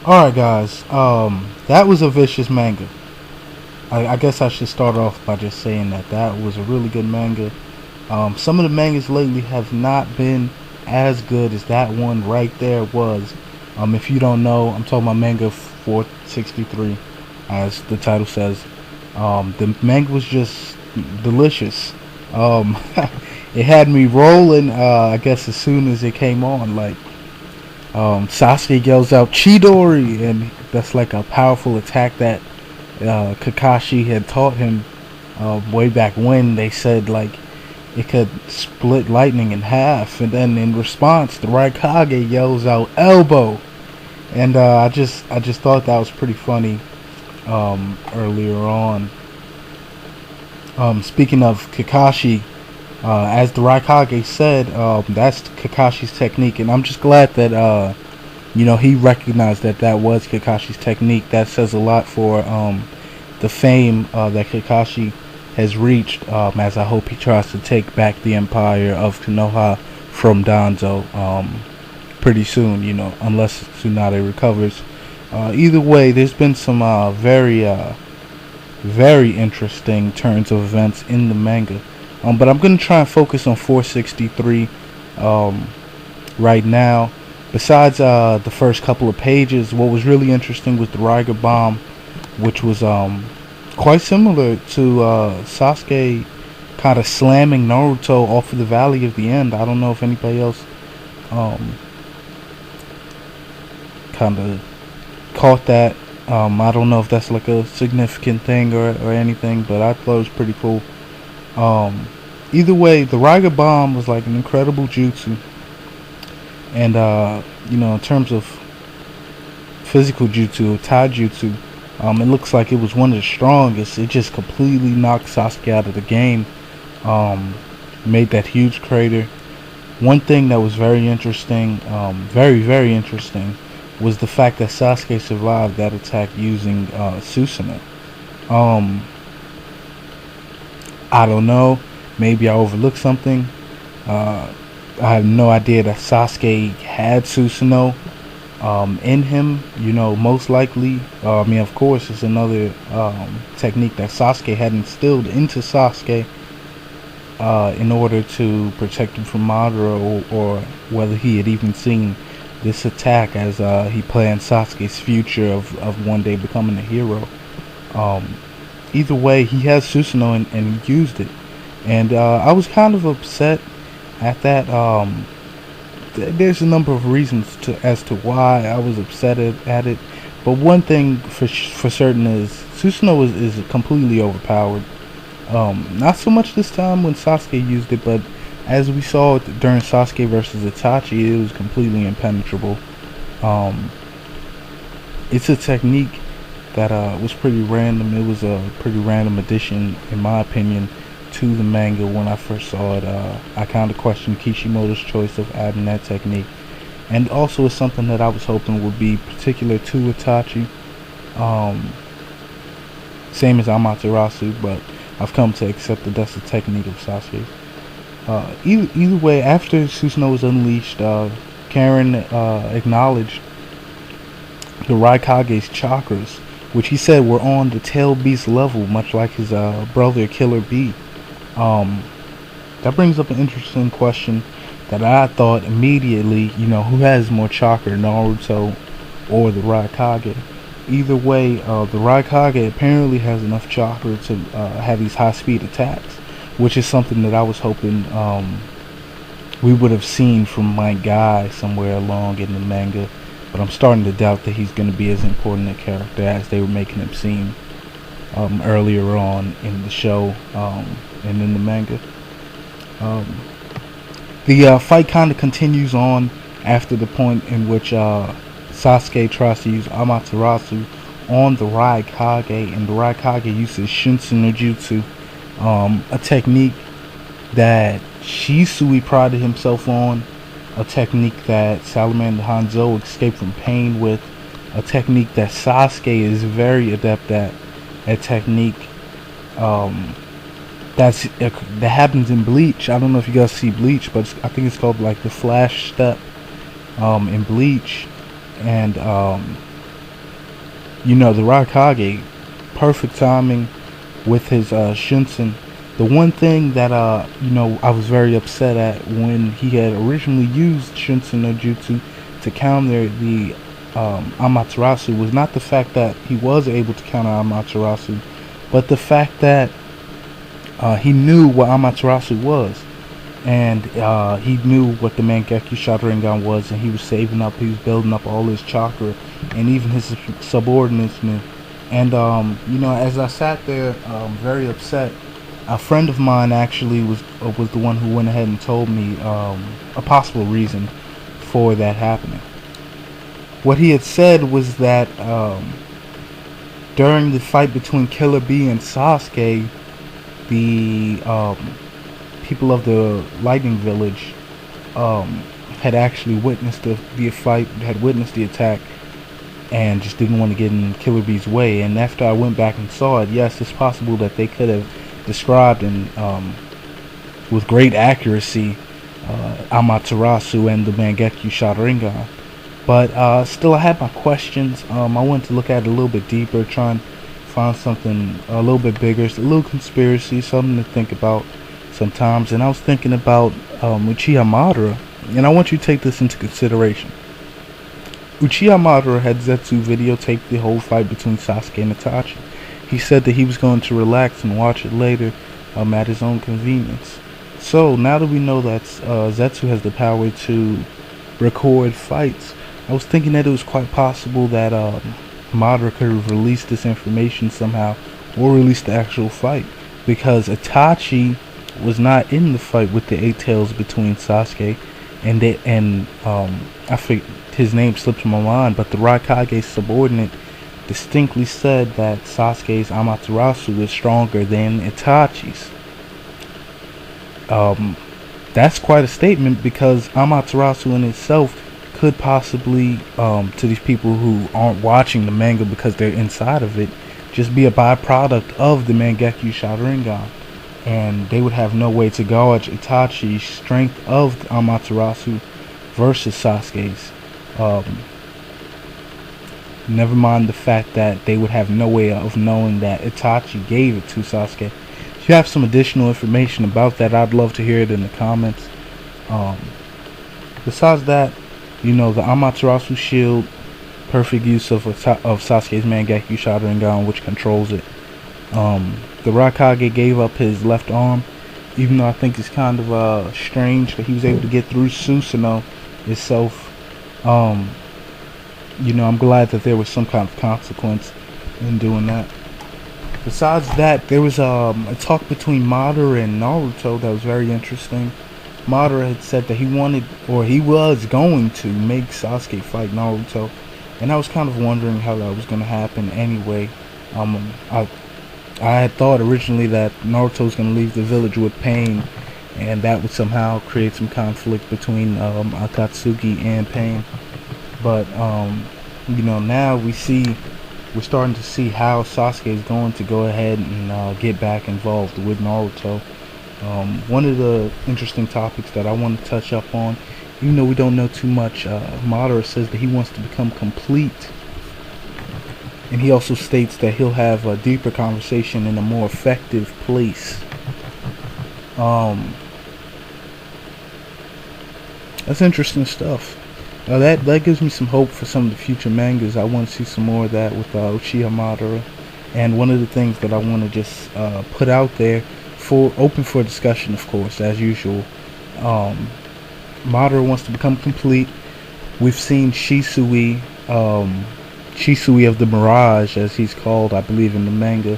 Alright guys, that was a vicious manga. I guess I should start off by just saying that was a really good manga. Some of the mangas lately have not been as good as that one right there was. If you don't know, I'm talking about manga 463, as the title says. The manga was just delicious. Um, it had me rolling, I guess as soon as it came on. Sasuke yells out Chidori, and that's like a powerful attack that Kakashi had taught him way back when. They said like it could split lightning in half, and then in response, the Raikage yells out elbow, and I just thought that was pretty funny earlier on. Speaking of Kakashi, as the Raikage said, that's Kakashi's technique, and I'm just glad that he recognized that that was Kakashi's technique. That says a lot for the fame that Kakashi has reached, as I hope he tries to take back the empire of Konoha from Danzo pretty soon, unless Tsunade recovers. Either way, there's been some very interesting turns of events in the manga. But I'm going to try and focus on 463 right now. Besides the first couple of pages, what was really interesting was the Riger Bomb, which was quite similar to Sasuke kind of slamming Naruto off of the Valley of the End. I don't know if anybody else um, kind of caught that. I don't know if that's like a significant thing or anything, but I thought it was pretty cool. Either way, the Riger Bomb was like an incredible jutsu, and in terms of physical jutsu, taijutsu, it looks like it was one of the strongest. It just completely knocked Sasuke out of the game. Made that huge crater. One thing that was very interesting, very interesting, was the fact that Sasuke survived that attack using Susano. Um, I don't know. Maybe I overlooked something. Uh, I have no idea that Sasuke had Susanoo in him. Most likely. Of course, it's another technique that Sasuke had instilled into Sasuke in order to protect him from Madara, or whether he had even seen this attack as he planned Sasuke's future of one day becoming a hero. Um, Either way, he has Susanoo, and he used it. And I was kind of upset at that. There's a number of reasons as to why I was upset at it. But one thing for certain is Susanoo is completely overpowered. Not so much this time when Sasuke used it, but as we saw during Sasuke versus Itachi, it was completely impenetrable. Um, it's a technique that was pretty random. It was a pretty random addition, in my opinion, to the manga when I first saw it. I kind of questioned Kishimoto's choice of adding that technique, and also it's something that I was hoping would be particular to Itachi, um, same as Amaterasu, but I've come to accept that that's the technique of Sasuke. Either way, after Susanoo was unleashed, Karen acknowledged the Raikage's chakras, which he said were on the tail beast level, much like his brother Killer Bee. Um, that brings up an interesting question that I thought immediately, who has more chakra, Naruto or the Raikage? Either way, the Raikage apparently has enough chakra to have these high speed attacks, which is something that I was hoping we would have seen from my guy somewhere along in the manga. But I'm starting to doubt that he's going to be as important a character as they were making him seem earlier on in the show and in the manga. Um, the fight kind of continues on after the point in which Sasuke tries to use Amaterasu on the Raikage, and the Raikage uses Shinsu no Jutsu, a technique that Shisui prided himself on, a technique that Salamander Hanzo escaped from pain with, a technique that Sasuke is very adept at, a technique that happens in Bleach. I don't know if you guys see Bleach, but I think it's called like the Flash Step in Bleach, and The Raikage, perfect timing with his Shinsen. The one thing that I was very upset at when he had originally used Shinsen no Jutsu to counter the Amaterasu was not the fact that he was able to counter Amaterasu, but the fact that he knew what Amaterasu was, and he knew what the Mangekyo Sharingan was, and he was saving up, he was building up all his chakra, and even his subordinates knew. And as I sat there, very upset, a friend of mine actually was the one who went ahead and told me a possible reason for that happening. What he had said was that during the fight between Killer Bee and Sasuke, the people of the Lightning Village had actually witnessed the fight, had witnessed the attack, and just didn't want to get in Killer Bee's way. And after I went back and saw it, yes, it's possible that they could have described and with great accuracy Amaterasu and the Mangekyo Sharingan. But still, I had my questions. I wanted to look at it a little bit deeper, try and find something a little bit bigger, a little conspiracy, something to think about sometimes. And I was thinking about Uchiha Madara, and I want you to take this into consideration. Uchiha Madara had Zetsu videotape the whole fight between Sasuke and Itachi. He said that he was going to relax and watch it later at his own convenience. So now that we know that Zetsu has the power to record fights, I was thinking that it was quite possible that Madara could have released this information somehow, or released the actual fight, because Itachi was not in the fight with the Eight Tails between Sasuke and I forget, his name slipped my mind, but the Raikage's subordinate distinctly said that Sasuke's Amaterasu is stronger than Itachi's. That's quite a statement, because Amaterasu in itself could possibly, to these people who aren't watching the manga because they're inside of it, just be a byproduct of the Mangekyo Sharingan, and they would have no way to gauge Itachi's strength of Amaterasu versus Sasuke's. Never mind the fact that they would have no way of knowing that Itachi gave it to Sasuke. If you have some additional information about that, I'd love to hear it in the comments. Besides that, the Amaterasu shield, perfect use of Sasuke's Mangekyo Sharingan, which controls it. The Raikage gave up his left arm, even though I think it's kind of strange that he was able to get through Susano itself. I'm glad that there was some kind of consequence in doing that. Besides that, there was a talk between Madara and Naruto that was very interesting. Madara had said that he wanted, or he was going to make Sasuke fight Naruto, and I was kind of wondering how that was going to happen anyway. I had thought originally that Naruto was going to leave the village with Pain, and that would somehow create some conflict between Akatsuki and Pain. But now we're starting to see how Sasuke is going to go ahead and get back involved with Naruto. One of the interesting topics that I want to touch up on, even though we don't know too much, Madara says that he wants to become complete, and he also states that he'll have a deeper conversation in a more effective place. That's interesting stuff. That gives me some hope for some of the future mangas. I want to see some more of that with Uchiha Madara. And one of the things that I want to just put out there, open for discussion, of course, as usual. Madara wants to become complete. We've seen Shisui of the Mirage, as he's called, I believe, in the manga.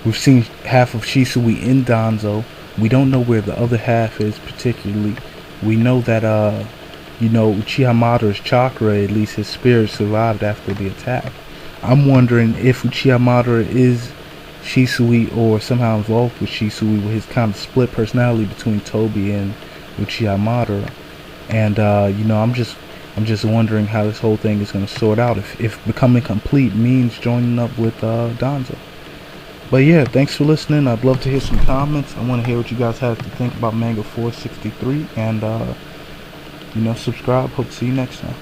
We've seen half of Shisui in Danzo. We don't know where the other half is particularly. We know that Uchiha Madara's chakra, at least his spirit, survived after the attack. I'm wondering if Uchiha Madara is Shisui or somehow involved with Shisui, with his kind of split personality between Tobi and Uchiha Madara. And I'm just wondering how this whole thing is going to sort out, if becoming complete means joining up with Danzo. But yeah, thanks for listening. I'd love to hear some comments. I want to hear what you guys have to think about Manga 463, and subscribe. Hope to see you next time.